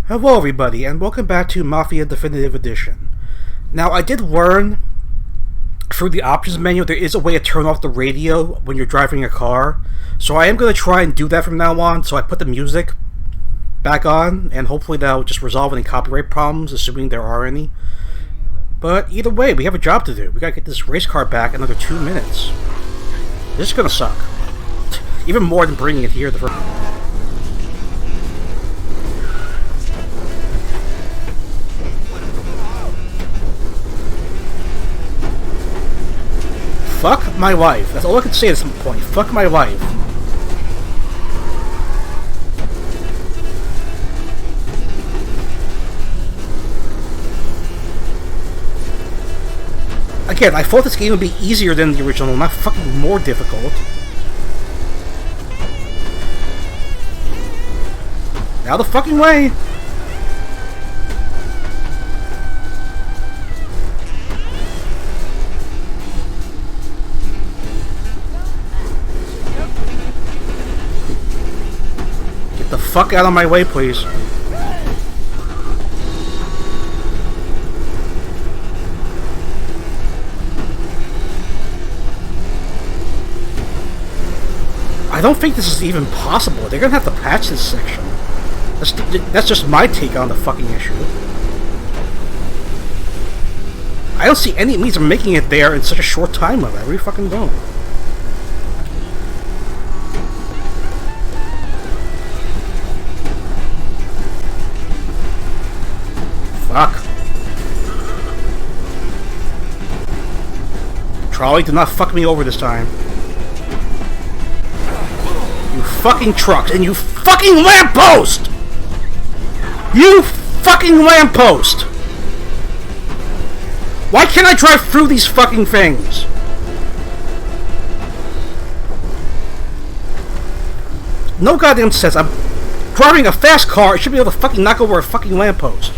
Hello everybody, and welcome back to Mafia Definitive Edition. Now, I did learn through the options menu there is a way to turn off the radio when you're driving a car, so I am going to try and do that from now on. So I put the music back on, and hopefully that'll just resolve any copyright problems, assuming there are any. But either way, we have a job to do. We gotta get this race car back in another 2 minutes. This is gonna suck. Even more than bringing it here the first... Fuck my life. That's all I can say at some point. Fuck my life. Again, I thought this game would be easier than the original, not fucking more difficult. Now the fucking way! Get the fuck out of my way, please. I don't think this is even possible. They're gonna have to patch this section. That's just my take on the fucking issue. I don't see any means of making it there in such a short time limit. I really fucking don't. Fuck. Trolley did not fuck me over this time. You fucking trucks and you fucking lamppost! You fucking lamppost! Why can't I drive through these fucking things? No goddamn sense. I'm driving a fast car. I should be able to fucking knock over a fucking lamppost.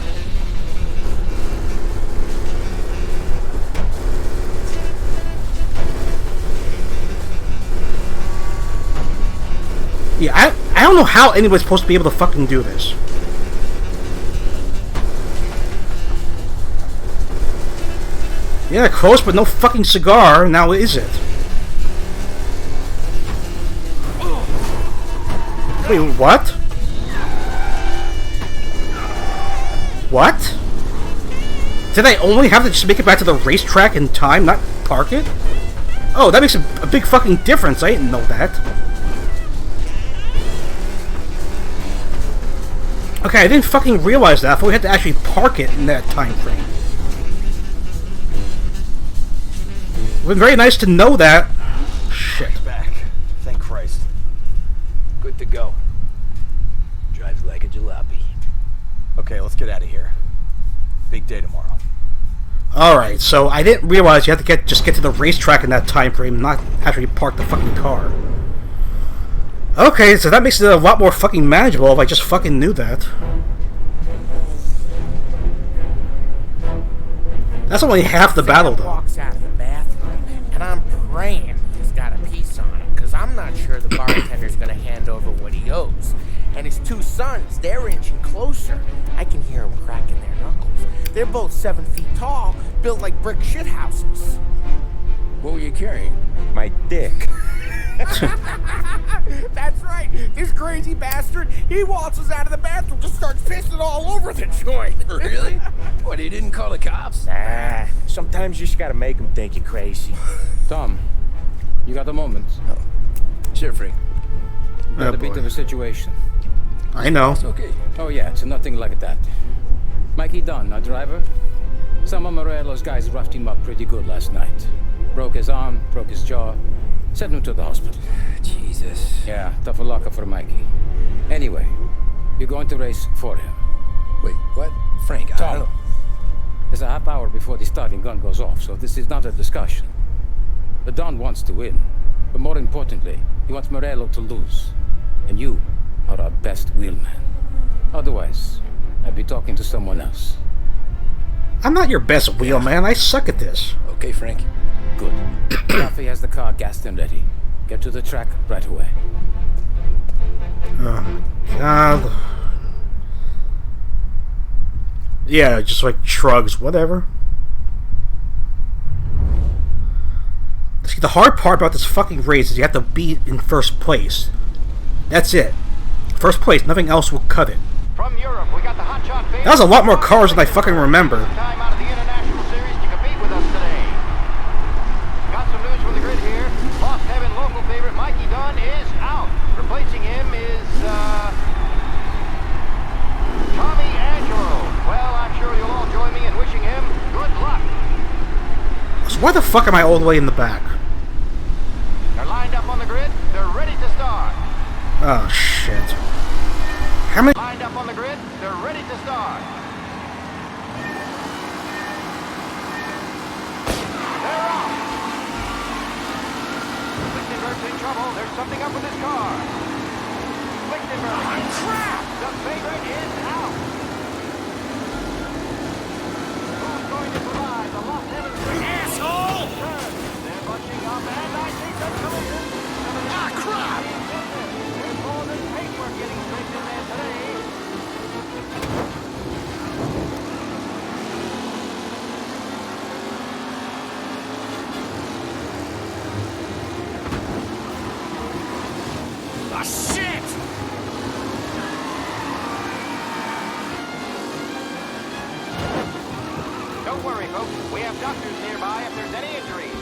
Yeah, I don't know how anyone's supposed to be able to fucking do this. Yeah, close, but no fucking cigar. Now is it? Wait, what? What? Did I only have to just make it back to the racetrack in time, not park it? Oh, that makes a big fucking difference. I didn't know that. Okay, I didn't fucking realize that. I thought we had to actually park it in that time frame. It would be very nice to know that. Shit. Back. Thank Christ. Good to go. Drives like a jalopy. Okay, let's get out of here. Big day tomorrow. Alright, so I didn't realize you had to just get to the racetrack in that time frame, not actually park the fucking car. Okay, so that makes it a lot more fucking manageable if I just fucking knew that. That's only half the battle, though. Walks out of the bathroom, and I'm praying he's got a piece on it, because I'm not sure the bartender's gonna hand over what he owes. And his two sons, they're inching closer. I can hear them cracking their knuckles. They're both 7 feet tall, built like brick shithouses. What were you carrying? My dick. That's right. This crazy bastard, he waltzes out of the bathroom, just starts pissing all over the joint. Really? What, he didn't call the cops? Nah, sometimes you just gotta make them think you're crazy. Tom, you got a moment? Oh. Sure, Frank. Got a bit of a situation. I know. It's okay. Oh yeah, it's nothing like that. Mikey Dunn, our driver. Some of Morello's guys roughed him up pretty good last night. Broke his arm, broke his jaw. Sent him to the hospital. Jesus. Yeah, tough luck for Mikey. Anyway, you're going to race for him. Wait, what? Frank, I Tom, don't know. there's a half hour before the starting gun goes off, so this is not a discussion. The Don wants to win, but more importantly, he wants Morello to lose. And you are our best wheelman. Otherwise, I'd be talking to someone else. I'm not your best wheelman. I suck at this. Okay, Frank. Good. Rafi has the car gassed and ready. Get to the track right away. Oh, God. Yeah, just like shrugs, whatever. See, the hard part about this fucking race is you have to be in first place. That's it. First place, nothing else will cut it. From Europe, we got the hotshot favorite. That was a lot more cars than I fucking remember. Time out of the international series to compete with us today. Got some news from the grid here. Lost Heaven local favorite Mikey Dunn is out. Replacing him is Tommy Angelo. Well, I'm sure you'll all join me in wishing him good luck. So why the fuck am I all the way in the back? They're lined up on the grid. They're ready to start. Oh shit. How many? Lined up on the grid. They're ready to start. They're off. Lichtenberg's in trouble. There's something up with his car. Lichtenberg. Crap! The favorite is out. Who's going to survive the Lost Heaven Race? Asshole! They're bunching up, and I think they're coming in. Ah, crap! There's more than paper getting straight in there today. Ah, shit! Don't worry, folks. We have doctors nearby if there's any injuries.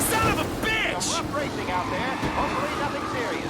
Son of a bitch! Some rough racing out there. Hopefully nothing serious.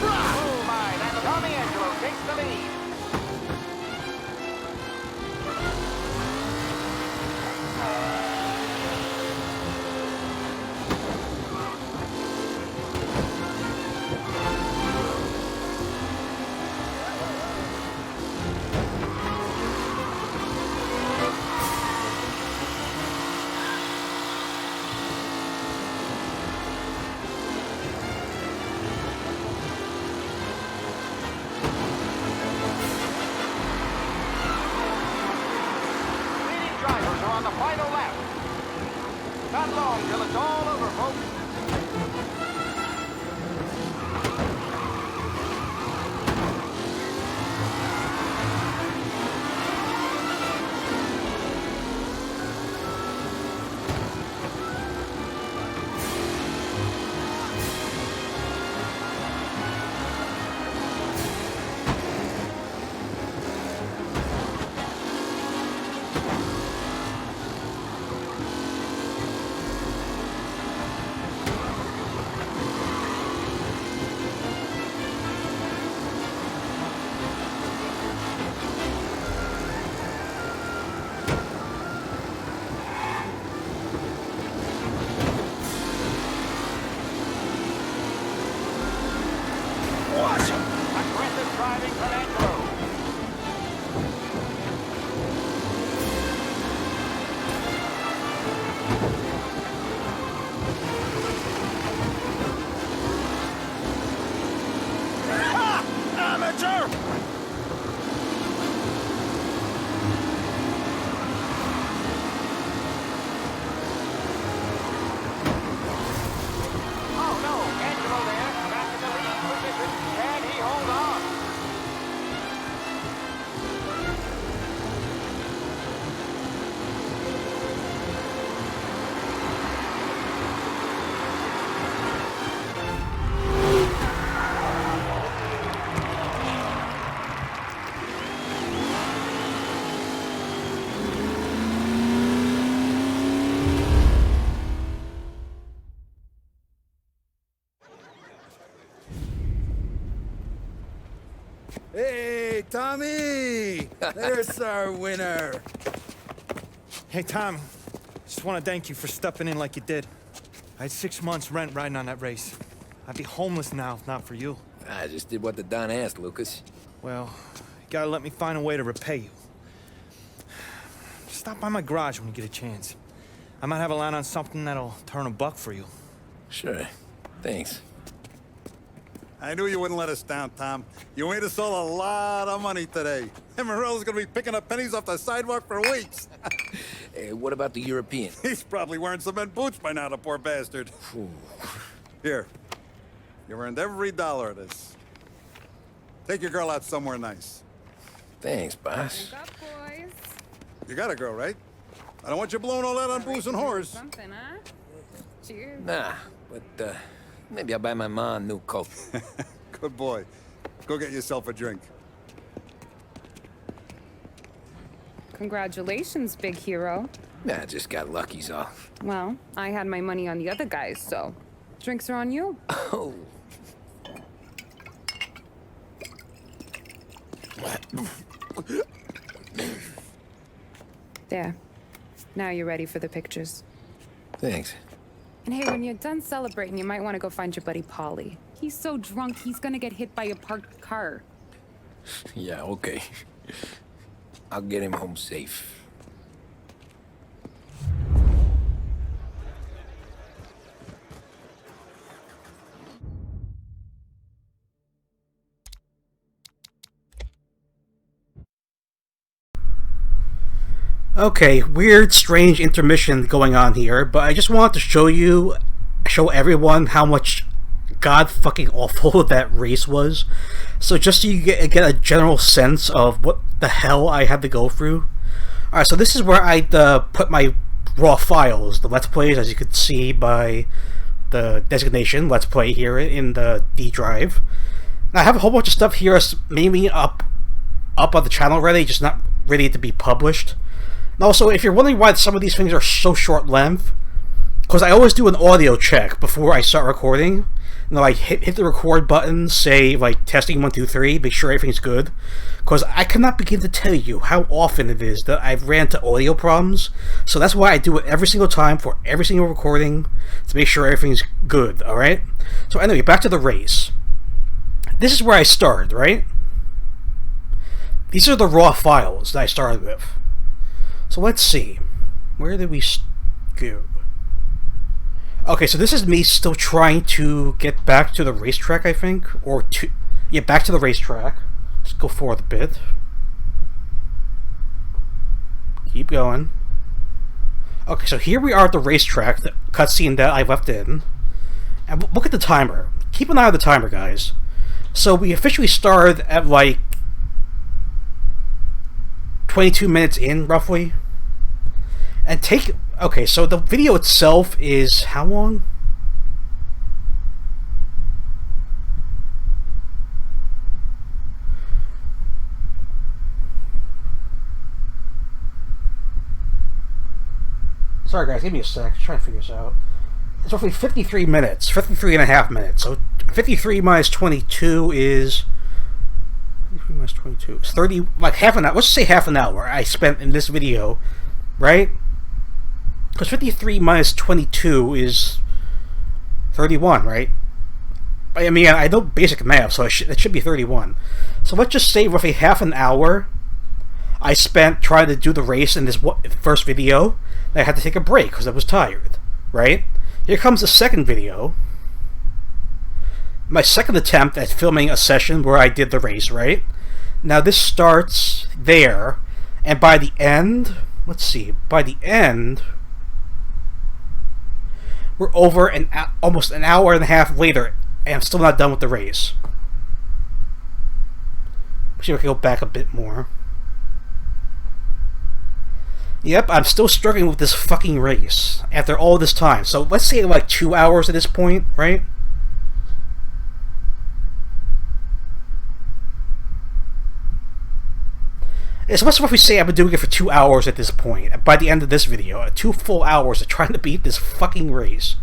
Oh my, that's Tommy Angelo takes the lead. Leading drivers are on the final lap. Not long till it's all over, folks. Oh no, Angelo there, back in the lead position. Can he hold on? Hey, Tommy! There's our winner. Hey, Tom. Just want to thank you for stepping in like you did. I had 6 months rent riding on that race. I'd be homeless now if not for you. I just did what the Don asked, Lucas. Well, you gotta let me find a way to repay you. Stop by my garage when you get a chance. I might have a line on something that'll turn $1 for you. Sure. Thanks. I knew you wouldn't let us down, Tom. You made us all a lot of money today. And Morello's gonna be picking up pennies off the sidewalk for weeks. Hey, what about the European? He's probably wearing cement boots by now, the poor bastard. Here. You've earned every dollar of this. Take your girl out somewhere nice. Thanks, boss. Wake up, boys. You got a girl, right? I don't want you blowing all that on booze and whores. Something, huh? Cheers. Nah, but, maybe I'll buy my ma a new coat. Good boy. Go get yourself a drink. Congratulations, big hero. Nah, I just got lucky's all. Well, I had my money on the other guys, so drinks are on you. Oh. There. Now you're ready for the pictures. Thanks. And hey, when you're done celebrating, you might want to go find your buddy Paulie. He's so drunk, he's gonna get hit by a parked car. Yeah, okay. I'll get him home safe. Okay, weird, strange intermission going on here, but I just wanted to show everyone how much god fucking awful that race was. So just so you get a general sense of what the hell I had to go through. Alright, so this is where I put my raw files, the Let's Plays, as you could see by the designation, Let's Play here in the D drive. Now, I have a whole bunch of stuff here maybe up on the channel already, just not ready to be published. And also, if you're wondering why some of these things are so short length, because I always do an audio check before I start recording. You know, like hit the record button, say like testing 1 2 3, make sure everything's good. Because I cannot begin to tell you how often it is that I've ran into audio problems. So that's why I do it every single time for every single recording to make sure everything's good. All right. So anyway, back to the race. This is where I started, right? These are the raw files that I started with. So let's see. Where did we go? Okay, so this is me still trying to get back to the racetrack, I think. Yeah, back to the racetrack. Let's go forward a bit. Keep going. Okay, so here we are at the racetrack, the cutscene that I left in. And look at the timer. Keep an eye on the timer, guys. So we officially started at like 22 minutes in, roughly. And okay, so the video itself is how long? Sorry guys, give me a sec, trying to figure this out. It's roughly 53 minutes, 53 and a half minutes. So 53 minus 22 is... 53 minus 22 is 30, like half an hour, let's say half an hour I spent in this video, right? Because 53 minus 22 is 31, right? I mean, I know basic math, so it should be 31. So let's just say roughly half an hour I spent trying to do the race in this first video. I had to take a break because I was tired, right? Here comes the second video. my second attempt at filming a session where I did the race, right? Now this starts there, and by the end, let's see, by the end, we're over almost an hour and a half later, and I'm still not done with the race. See if I can go back a bit more. Yep, I'm still struggling with this fucking race after all this time. So let's say like 2 hours at this point, right? It's much if we say I've been doing it for 2 hours at this point. By the end of this video, 2 full hours of trying to beat this fucking race,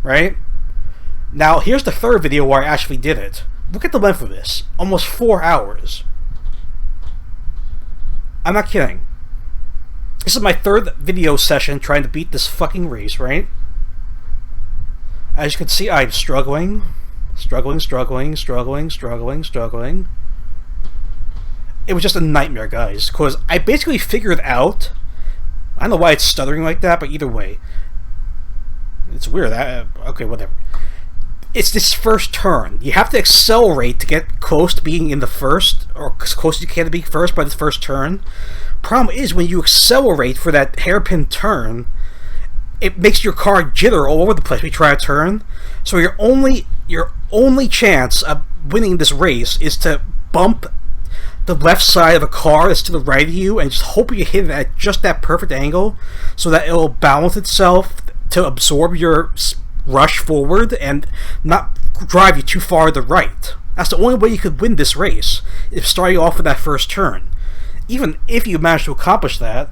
right? Now, here's the third video where I actually did it. Look at the length of this. Almost 4 hours. I'm not kidding. This is my third video session trying to beat this fucking race, right? As you can see, I'm struggling. Struggling. It was just a nightmare, guys, because I basically figured out... I don't know why it's stuttering like that, but either way. It's weird. Okay, whatever. It's this first turn. You have to accelerate to get close to being in the first, or as close as you can to being first by this first turn. Problem is, when you accelerate for that hairpin turn, it makes your car jitter all over the place when you try to turn. So your only chance of winning this race is to bump the left side of a car that's to the right of you and just hope you hit it at just that perfect angle so that it'll balance itself to absorb your rush forward and not drive you too far to the right. That's the only way you could win this race, is starting off with that first turn. Even if you manage to accomplish that,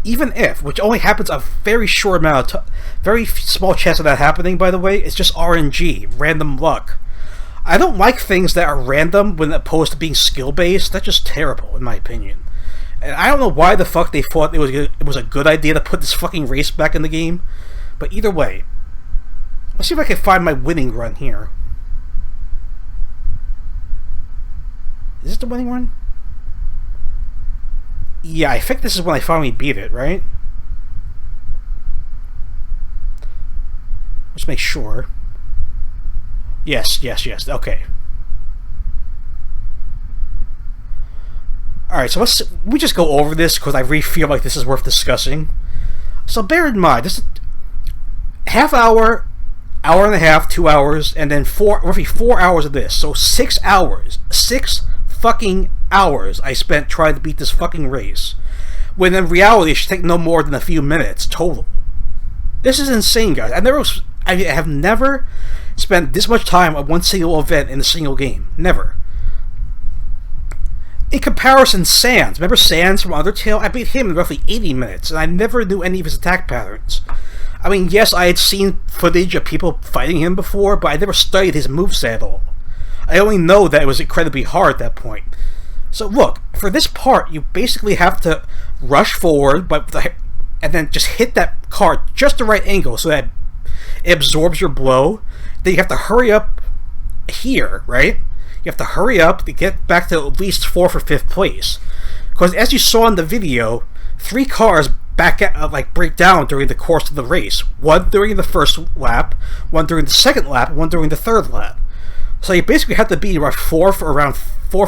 even if, which only happens a very short amount of very small chance of that happening, by the way, it's just RNG, random luck. I don't like things that are random when opposed to being skill-based. That's just terrible, in my opinion. And I don't know why the fuck they thought it was a good idea to put this fucking race back in the game. But either way, let's see if I can find my winning run here. Is this the winning run? Yeah, I think this is when I finally beat it, right? Let's make sure. Yes, okay. Alright, so we just go over this because I really feel like this is worth discussing. So bear in mind, this is half hour, hour and a half, 2 hours, and then roughly 4 hours of this. So 6 hours. 6 fucking hours I spent trying to beat this fucking race. When in reality it should take no more than a few minutes total. This is insane, guys. I have never spent this much time on one single event in a single game. Never. In comparison, Sans. Remember Sans from Undertale? I beat him in roughly 80 minutes, and I never knew any of his attack patterns. I mean, yes, I had seen footage of people fighting him before, but I never studied his moveset at all. I only know that it was incredibly hard at that point. So look, for this part, you basically have to rush forward, and then just hit that car just the right angle so that it absorbs your blow. Then you have to hurry up here, right? You have to hurry up to get back to at least 4th or 5th place. Because as you saw in the video, 3 cars break down during the course of the race. One during the first lap, one during the second lap, one during the third lap. So you basically have to be around 4th or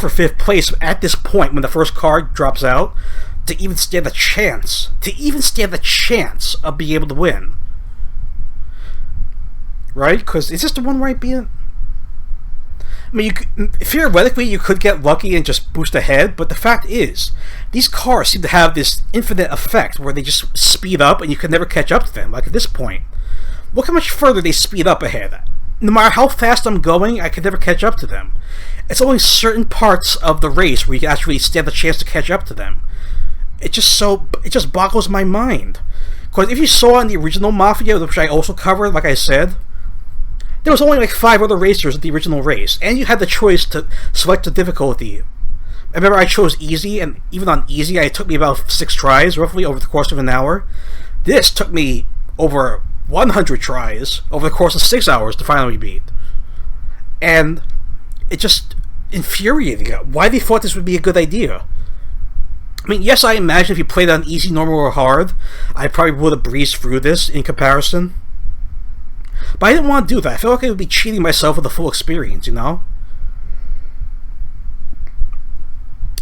5th place at this point when the first car drops out to even stand a chance. Of being able to win. Right? Because is this the one where I beat it? I mean, theoretically, you could get lucky and just boost ahead, but the fact is, these cars seem to have this infinite effect where they just speed up and you can never catch up to them. Like at this point, look how much further they speed up ahead. No matter how fast I'm going, I can never catch up to them. It's only certain parts of the race where you can actually stand a chance to catch up to them. It just boggles my mind. Because if you saw in the original Mafia, which I also covered, like I said, there was only like 5 other racers in the original race, and you had the choice to select the difficulty. I remember I chose easy, and even on easy, it took me about 6 tries, roughly, over the course of an hour. This took me over 100 tries over the course of 6 hours to finally beat. And it just infuriating. Why they thought this would be a good idea. I mean, yes, I imagine if you played on easy, normal, or hard, I probably would have breezed through this in comparison. But I didn't want to do that. I felt like I would be cheating myself with the full experience, you know?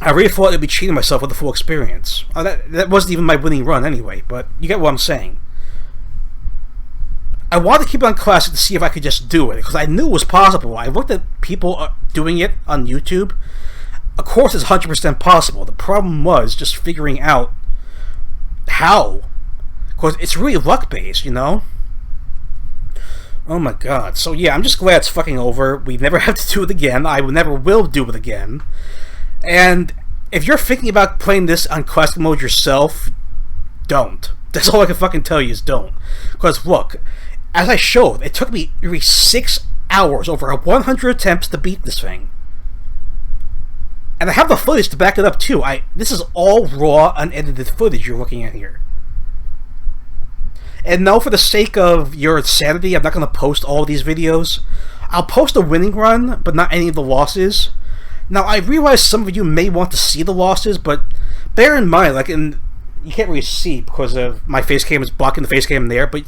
I really thought I'd be cheating myself with the full experience. That wasn't even my winning run anyway, but you get what I'm saying. I wanted to keep it on classic to see if I could just do it, because I knew it was possible. I looked at people doing it on YouTube. Of course it's 100% possible. The problem was just figuring out how. Because it's really luck-based, you know? Oh my god. So yeah, I'm just glad it's fucking over. We never have to do it again. I never will do it again. And if you're thinking about playing this on classic mode yourself, don't. That's all I can fucking tell you is don't. Because look, as I showed, it took me nearly 6 hours, over 100 attempts to beat this thing. And I have the footage to back it up too. This is all raw, unedited footage you're looking at here. And no, for the sake of your sanity, I'm not going to post all of these videos. I'll post a winning run, but not any of the losses. Now, I realize some of you may want to see the losses, but bear in mind, like, you can't really see because of my face cam is blocking the face cam there, but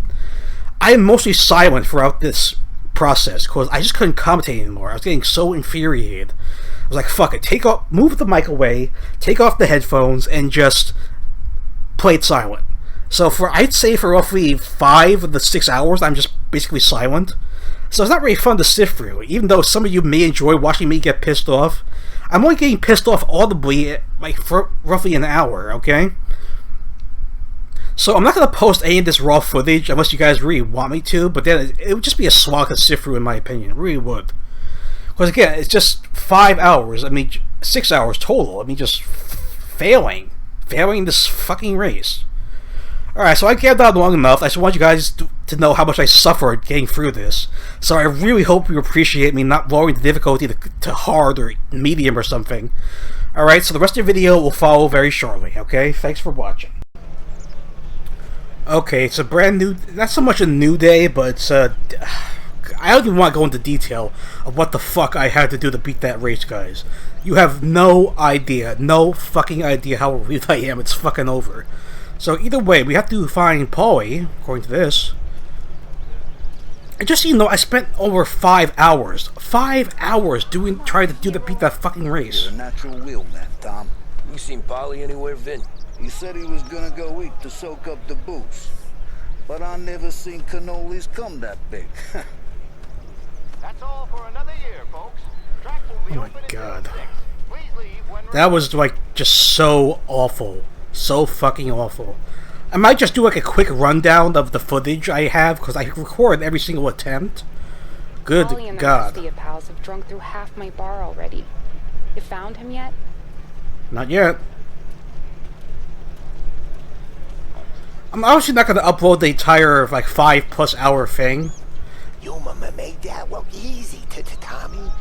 I am mostly silent throughout this process because I just couldn't commentate anymore. I was getting so infuriated. I was like, fuck it, move the mic away, take off the headphones, and just play it silent. So I'd say for roughly 5 of the 6 hours, I'm just basically silent. So it's not really fun to sift through, even though some of you may enjoy watching me get pissed off. I'm only getting pissed off audibly like for roughly an hour, okay? So I'm not going to post any of this raw footage unless you guys really want me to, but then it would just be a slog to sift through in my opinion, it really would. Because again, it's just 5 hours, 6 hours total, just failing this fucking race. Alright, so I gabbed on long enough. I just want you guys to know how much I suffered getting through this. So I really hope you appreciate me not lowering the difficulty to hard or medium or something. Alright, so the rest of the video will follow very shortly, okay? Thanks for watching. Okay, it's a brand new, not so much a new day, but it's I don't even want to go into detail of what the fuck I had to do to beat that race, guys. You have no idea, no fucking idea how relieved I am. It's fucking over. So either way, we have to find Paulie, according to this. And just so you know, I spent over 5 hours. 5 hours trying to beat that fucking race. You're a natural wheelman, Tom. You seen Paulie anywhere, Vin? He said he was gonna go eat to soak up the booze. But I never seen cannolis come that big. That's all for another year, folks. Track will be Oh my open at god. 6. Please leave when That was like just so awful. So fucking awful. I might just do like a quick rundown of the footage I have because I record every single attempt. Good Ollie and the god. rest of your pals have drunk through half my bar already. You found him yet? Not yet. I'm obviously not going to upload the entire like 5+ hour thing. Your mama made that look easy to Tommy.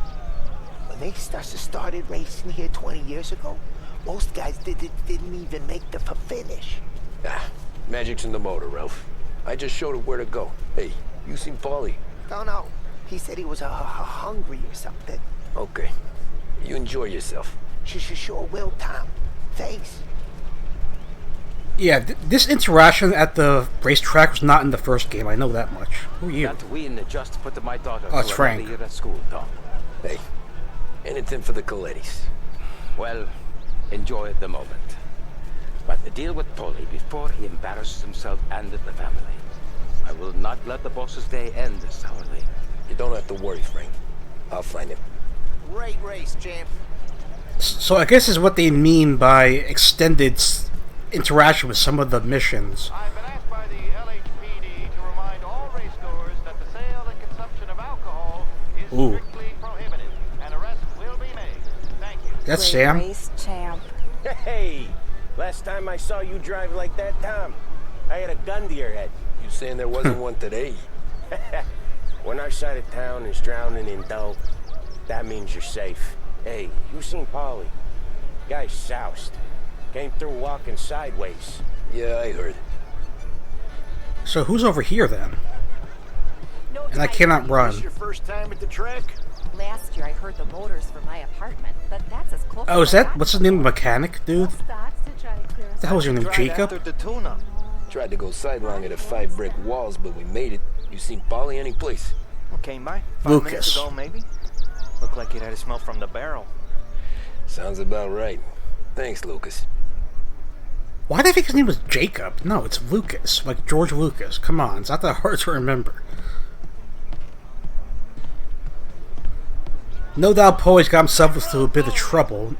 When they started racing here 20 years ago, most guys didn't even make the finish. Ah, magic's in the motor, Ralph. I just showed him where to go. Hey, you seen Paulie? No. He said he was hungry or something. Okay. You enjoy yourself. Sure will, Tom. Thanks. Yeah, this interaction at the racetrack was not in the first game. I know that much. Who are you? Can't win just put my daughter Oh, it's through Frank. another year at school, Tom. Hey, anything for the Colettis. Well, enjoy the moment. But deal with Paulie before he embarrasses himself and the family. I will not let the boss's day end sourly. You don't have to worry, Frank. I'll find him. Great race, champ. So I guess is what they mean by extended interaction with some of the missions. I've been asked by the LHPD to remind all racegoers that the sale and consumption of alcohol is strictly prohibited, and arrests will be made. Thank you. That's Sam. Race champ. Hey! Last time I saw you drive like that, Tom, I had a gun to your head. You saying there wasn't one today? When our side of town is drowning in dough, that means you're safe. Hey, you seen Paulie? Guy's soused. Came through walking sideways. Yeah, I heard. So who's over here then? No, And I cannot run. Your first time at the track? Last year I heard the motors from my apartment, but that's as close Oh, is as I that got. what's his name? Mechanic dude? What the hell was your name? Tried Jacob? after the tuna. Tried to go sidelong at the 5 brick walls, but we made it. You seen Polly any place? Came by 5 Lucas. minutes ago, maybe. Looked like it had a smell from the barrel. Sounds about right. Thanks, Lucas. Why did I think his name was Jacob? No, it's Lucas, like George Lucas. Come on, it's not that hard to remember. No doubt Polly's got himself into a bit of trouble.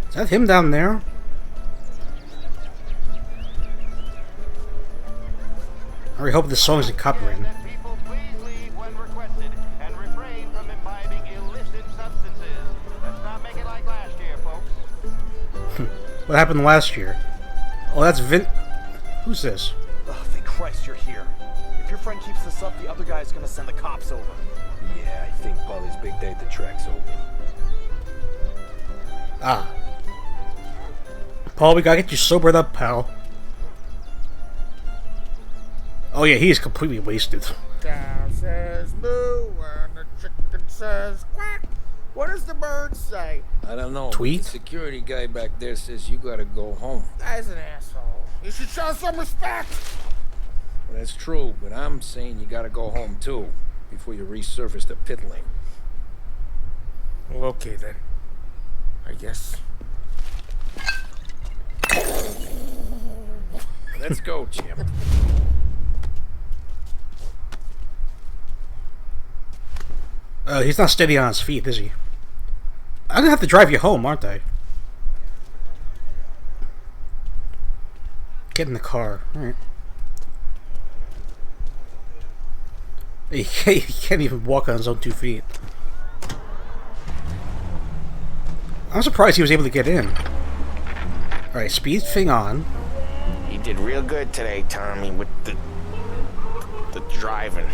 Is that him down there? I really hope this song isn't copyrighted. People please leave when requested and refrain from imbibing illicit substances. Let's not make it like last year, folks. What happened last year? Oh, that's Vin... Who's this? Oh, thank Christ you're here. If your friend keeps this up, the other guy's gonna send the cops over. Yeah, I think Polly's big day at the track's over. Ah. Paul, we gotta get you sobered up, pal. Oh yeah, he is completely wasted. Cow says moo and the chicken says quack. What does the bird say? I don't know. Tweet? The security guy back there says you gotta go home. Guy's an asshole. You should show some respect. Well, that's true, but I'm saying you gotta go home too, before you resurface the pit lane. Well, okay then. I guess. Let's go, champ. He's not steady on his feet, is he? I'm gonna have to drive you home, aren't I? Get in the car. Alright. He can't even walk on his own 2 feet. I'm surprised he was able to get in. Alright, speed thing on. You did real good today, Tommy, with the driving.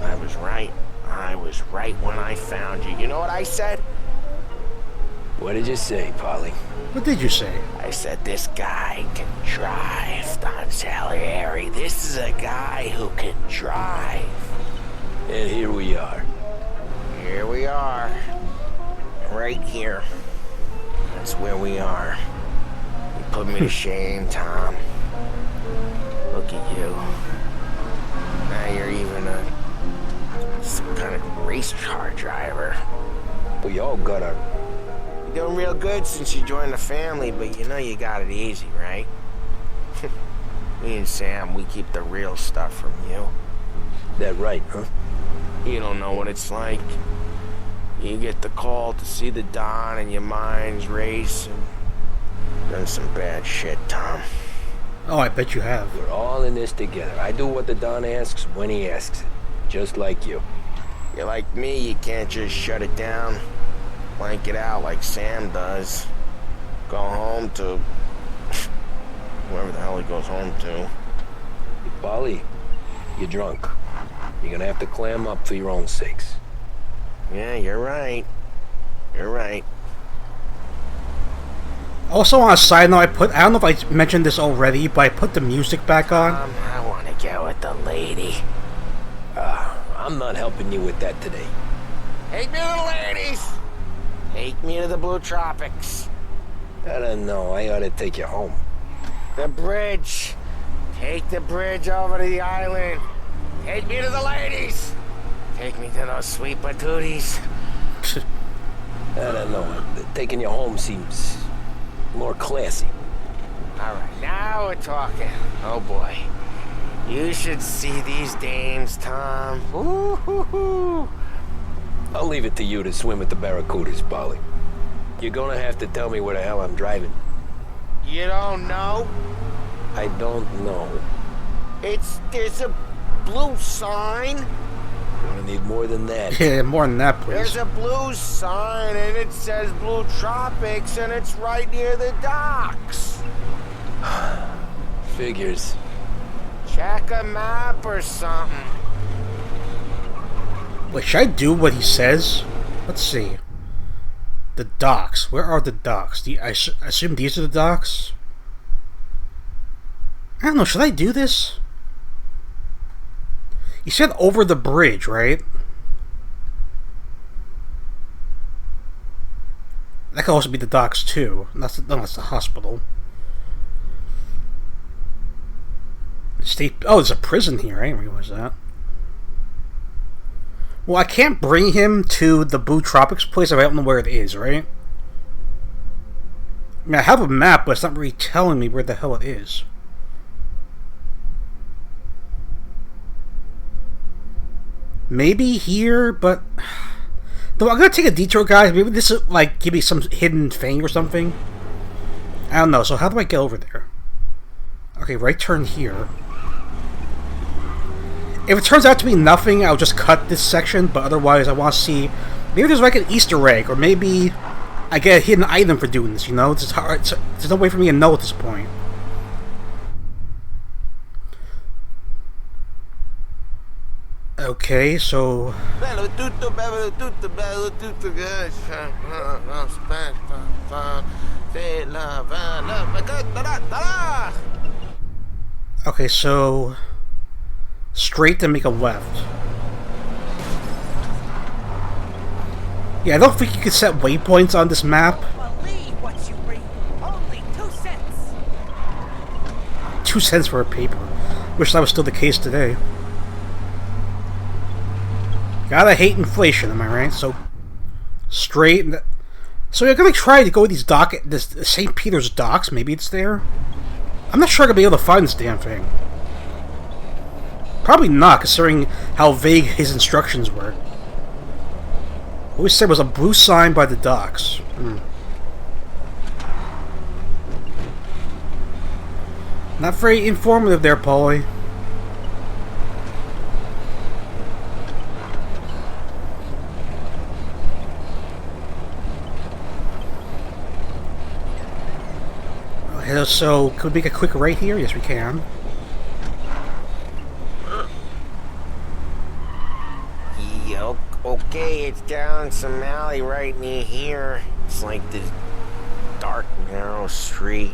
I was right. I was right when I found you. You know what I said? What did you say, Polly? What did you say? I said this guy can drive, Don Salieri. This is a guy who can drive. And here we are. Here we are. Right here. That's where we are. You put me to shame, Tom. Look at you. Now you're even some kind of race car driver. We all got our... You're doing real good since you joined the family, but you know you got it easy, right? Me and Sam, we keep the real stuff from you. That right, huh? You don't know what it's like. You get the call to see the Don and your mind's racing. Done some bad shit, Tom. Oh, I bet you have. We're all in this together. I do what the Don asks when he asks it. Just like you. You're like me, you can't just shut it down. Blank it out like Sam does. Go home to... whoever the hell he goes home to. Hey, Polly, you're drunk. You're gonna have to clam up for your own sakes. Yeah, you're right. You're right. Also, on a side note, I don't know if I mentioned this already, but I put the music back on. I want to get with the lady. I'm not helping you with that today. Take me to the ladies! Take me to the Blue Tropics. I don't know. I ought to take you home. The bridge. Take the bridge over to the island. Take me to the ladies. Take me to those sweet patooties. I don't know. Taking you home seems more classy. All right, now we're talking. Oh boy. You should see these dames, Tom. Ooh-hoo-hoo. I'll leave it to you to swim with the barracudas, Polly. You're gonna have to tell me where the hell I'm driving. You don't know? I don't know. There's a blue sign. You're gonna need more than that. Yeah, more than that, please. There's a blue sign and it says Blue Tropics and it's right near the docks. Figures. Check a map or something. Wait, should I do what he says? Let's see. The docks. Where are the docks? I assume these are the docks? I don't know, should I do this? He said over the bridge, right? That could also be the docks too. That's the hospital. State. Oh, there's a prison here. I didn't realize that. Well, I can't bring him to the Blue Tropics place if I don't know where it is, right? I mean, I have a map, but it's not really telling me where the hell it is. Maybe here, but... Though I'm gonna take a detour, guys. Maybe this will, like, give me some hidden thing or something. I don't know. So how do I get over there? Okay, right turn here. If it turns out to be nothing, I'll just cut this section, but otherwise I want to see... Maybe there's like an Easter egg, or maybe I get a hidden item for doing this, you know? It's just hard, there's no way for me to know at this point. Okay, so... Okay, so... Straight to make a left. Yeah, I don't think you can set waypoints on this map. Believe what you read. Only 2 cents. 2 cents for a paper. Wish that was still the case today. Gotta hate inflation, am I right? So, straight. So you're gonna try to go to these this St. Peter's docks. Maybe it's there. I'm not sure I'm gonna be able to find this damn thing. Probably not, considering how vague his instructions were. What we said was a blue sign by the docks. Not very informative there, Paulie. So, could we make a quick right here? Yes, we can. Okay, it's down some alley right near here. It's like this dark, narrow street.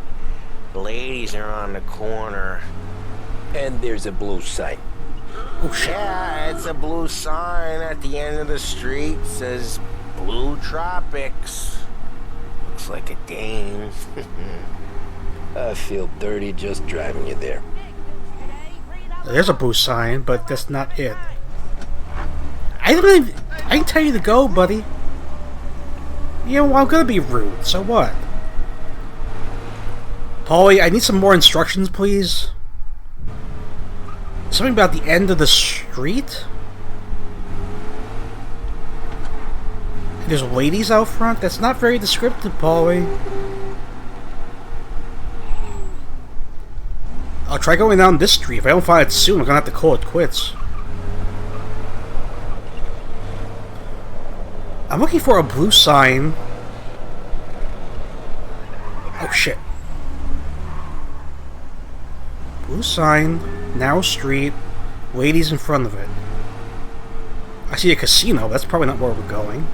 Ladies are on the corner. And there's a blue sign. Oh, shit. Yeah, it's a blue sign at the end of the street. It says Blue Tropics. Looks like a dame. I feel dirty just driving you there. There's a blue sign, but that's not it. I can tell you to go, buddy. You know, I'm gonna be rude, so what? Paulie, I need some more instructions, please. Something about the end of the street? There's ladies out front? That's not very descriptive, Paulie. I'll try going down this street. If I don't find it soon, I'm gonna have to call it quits. I'm looking for a blue sign. Oh shit. Blue sign, narrow street, ladies in front of it. I see a casino, that's probably not where we're going.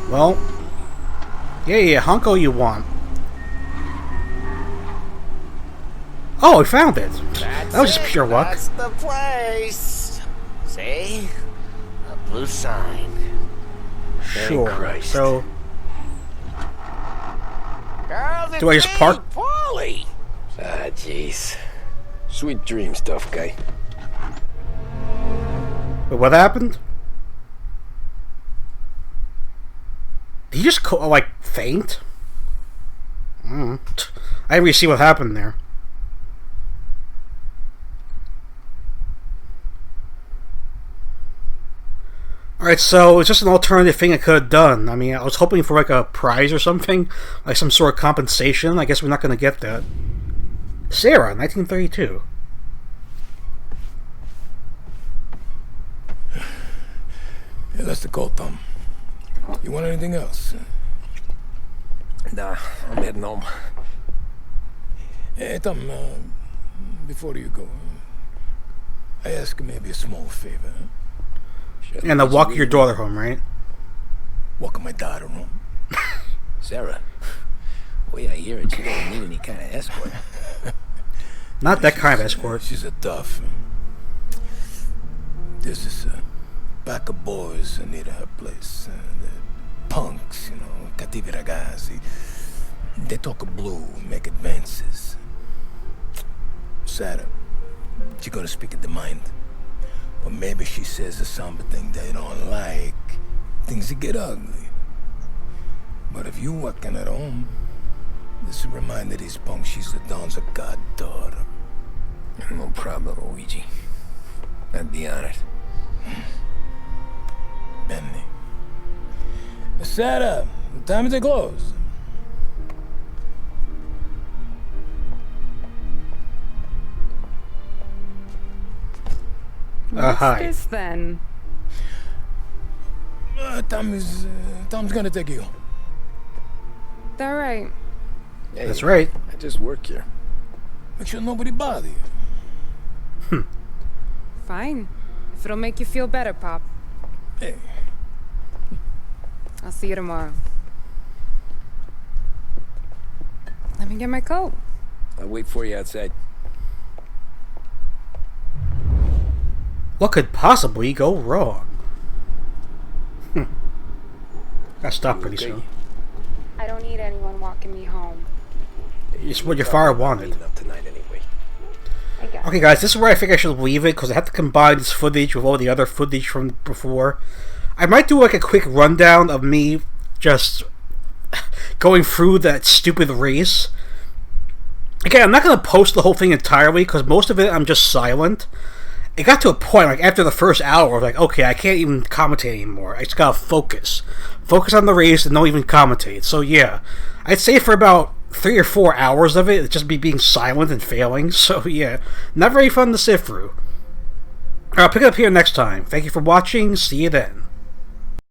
Well, yeah, honk all you want. Oh, I found it. That was just pure luck. That's the place. See? A blue sign. Sure. So, Girls, do I just park? Paulie. Ah, jeez. Sweet dreams, tough guy. Wait, what happened? Did he just like faint? I didn't really see what happened there. Alright, so it's just an alternative thing I could have done. I mean, I was hoping for like a prize or something, like some sort of compensation. I guess we're not going to get that. Sarah, 1932. Yeah, that's the call, Tom. You want anything else? Nah, I'm heading home. Hey, Tom, before you go, I ask maybe a small favor. And to walk your daughter home, right? Walk my daughter home. Sarah, the way I hear it, she doesn't need any kind of escort. Not that kind of escort. She's a tough. This is a pack of boys near her place. Punks, you know, cattivi ragazzi. They talk of blue, make advances. Sarah, she gonna speak at the mind. Or maybe she says a somber thing they don't like. Things that get ugly. But if you working at home, this will remind these punks she's the Don's a goddaughter. No problem, Luigi. I'd be honored. Benny. Sarah, time to close. What's hi. this then? Tom's gonna take you. All right. Hey, That's right. I just work here. Make sure nobody bother you. Fine. If it'll make you feel better, Pop. Hey. I'll see you tomorrow. Let me get my coat. I'll wait for you outside. What could possibly go wrong? Gotta stop pretty soon. I don't need anyone walking me home. It's what your father wanted. Meeting up tonight anyway. I guess. Okay, guys, this is where I think I should leave it because I have to combine this footage with all the other footage from before. I might do like a quick rundown of me just going through that stupid race. Again, I'm not going to post the whole thing entirely because most of it I'm just silent. It got to a point, like after the first hour, I was like, okay, I can't even commentate anymore. I just gotta focus. Focus on the race and don't even commentate. So yeah, I'd say for about 3 or 4 hours of it, it'd just be being silent and failing. So yeah, not very fun to sit through. I'll pick it up here next time. Thank you for watching. See you then.